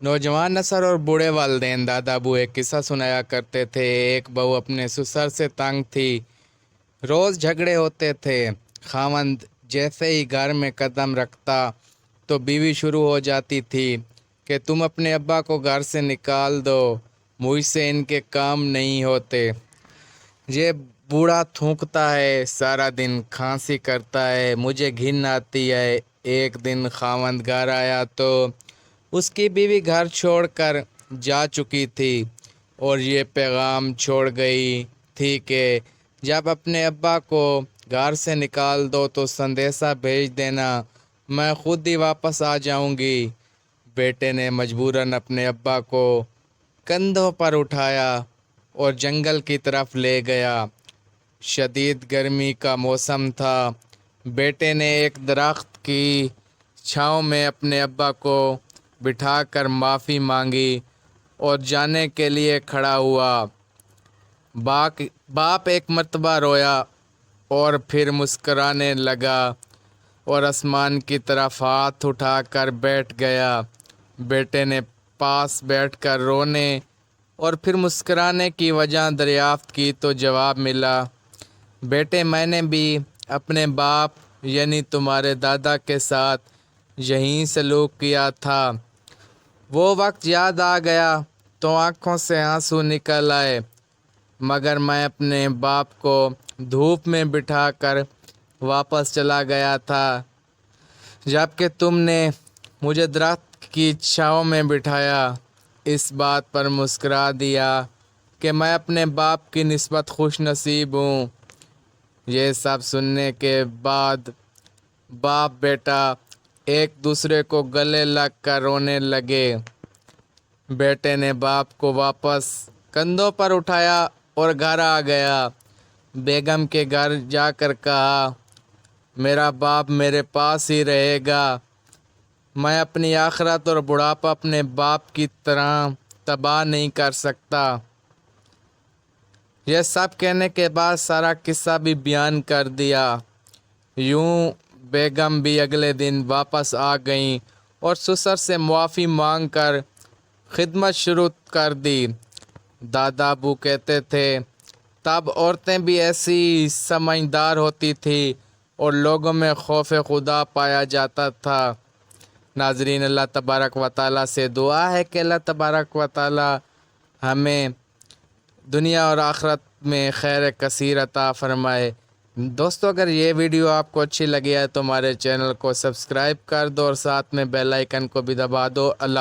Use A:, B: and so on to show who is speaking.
A: نوجوان نسل اور بوڑھے والدین دادا ابو ایک قصہ سنایا کرتے تھے۔ ایک بہو اپنے سسر سے تنگ تھی، روز جھگڑے ہوتے تھے۔ خاوند جیسے ہی گھر میں قدم رکھتا تو بیوی شروع ہو جاتی تھی کہ تم اپنے ابا کو گھر سے نکال دو، مجھ سے ان کے کام نہیں ہوتے۔ یہ بوڑھا تھونکتا ہے، سارا دن کھانسی کرتا ہے، مجھے گھن آتی ہے۔ ایک دن خاوند گھر آیا تو اس کی بیوی گھر چھوڑ کر جا چکی تھی اور یہ پیغام چھوڑ گئی تھی کہ جب اپنے ابا کو گھر سے نکال دو تو سندیشہ بھیج دینا، میں خود ہی واپس آ جاؤں گی۔ بیٹے نے مجبوراً اپنے ابا کو کندھوں پر اٹھایا اور جنگل کی طرف لے گیا۔ شدید گرمی کا موسم تھا۔ بیٹے نے ایک درخت کی چھاؤں میں اپنے ابا کو بٹھا کر معافی مانگی اور جانے کے لیے کھڑا ہوا۔ باپ ایک مرتبہ رویا اور پھر مسکرانے لگا اور آسمان کی طرف ہاتھ اٹھا کر بیٹھ گیا۔ بیٹے نے پاس بیٹھ کر رونے اور پھر مسکرانے کی وجہ دریافت کی تو جواب ملا، بیٹے میں نے بھی اپنے باپ یعنی تمہارے دادا کے ساتھ یہی سلوک کیا تھا۔ وہ وقت یاد آ گیا تو آنکھوں سے آنسو نکل آئے، مگر میں اپنے باپ کو دھوپ میں بٹھا کر واپس چلا گیا تھا، جبکہ تم نے مجھے درخت کی چھاؤں میں بٹھایا۔ اس بات پر مسکرا دیا کہ میں اپنے باپ کی نسبت خوش نصیب ہوں۔ یہ سب سننے کے بعد باپ بیٹا ایک دوسرے کو گلے لگ کر رونے لگے۔ بیٹے نے باپ کو واپس کندھوں پر اٹھایا اور گھر آ گیا۔ بیگم کے گھر جا کر کہا، میرا باپ میرے پاس ہی رہے گا، میں اپنی آخرت اور بڑھاپا اپنے باپ کی طرح تباہ نہیں کر سکتا۔ یہ سب کہنے کے بعد سارا قصہ بھی بیان کر دیا۔ یوں بیگم بھی اگلے دن واپس آ گئیں اور سسر سے معافی مانگ کر خدمت شروع کر دی۔ دادا ابو کہتے تھے تب عورتیں بھی ایسی سمجھدار ہوتی تھیں اور لوگوں میں خوف خدا پایا جاتا تھا۔ ناظرین، اللہ تبارک و تعالیٰ سے دعا ہے کہ اللہ تبارک و تعالیٰ ہمیں دنیا اور آخرت میں خیر کثیر عطا فرمائے۔ دوستو، اگر یہ ویڈیو آپ کو اچھی لگی ہے تو ہمارے چینل کو سبسکرائب کر دو اور ساتھ میں بیل آئیکن کو بھی دبا دو۔ اللہ